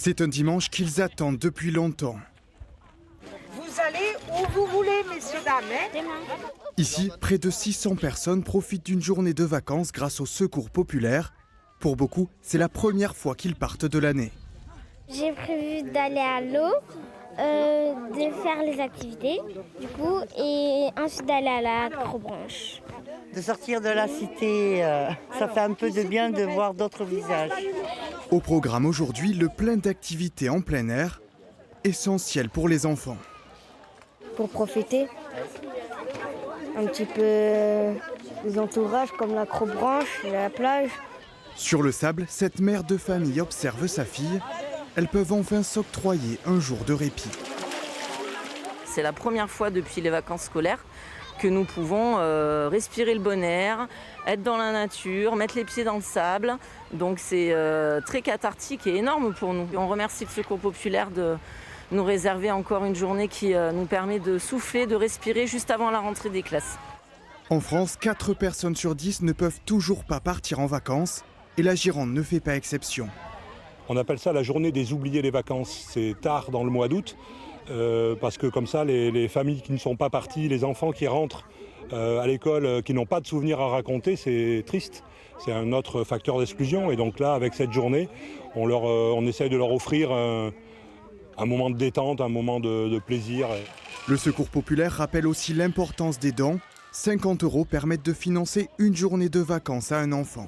C'est un dimanche qu'ils attendent depuis longtemps. Vous allez où vous voulez, messieurs, dames. Ici, près de 600 personnes profitent d'une journée de vacances grâce au Secours populaire. Pour beaucoup, c'est la première fois qu'ils partent de l'année. J'ai prévu d'aller à l'eau, de faire les activités, du coup, et ensuite d'aller à la Acrobranche. De sortir de la cité, ça fait un peu de bien de voir d'autres visages. Au programme aujourd'hui, le plein d'activités en plein air, essentiel pour les enfants. Pour profiter un petit peu des entourages comme l'Acrobranche, la plage. Sur le sable, cette mère de famille observe sa fille. Elles peuvent enfin s'octroyer un jour de répit. C'est la première fois depuis les vacances scolaires que nous pouvons respirer le bon air, être dans la nature, mettre les pieds dans le sable. Donc c'est très cathartique et énorme pour nous. On remercie le Secours populaire de nous réserver encore une journée qui nous permet de souffler, de respirer juste avant la rentrée des classes. En France, 4 personnes sur 10 ne peuvent toujours pas partir en vacances et la Gironde ne fait pas exception. On appelle ça la journée des oubliés des vacances. C'est tard dans le mois d'août, parce que comme ça, les familles qui ne sont pas parties, les enfants qui rentrent à l'école, qui n'ont pas de souvenirs à raconter, c'est triste. C'est un autre facteur d'exclusion. Et donc là, avec cette journée, on essaye de leur offrir un moment de détente, un moment de plaisir. Le Secours populaire rappelle aussi l'importance des dons. 50 € permettent de financer une journée de vacances à un enfant.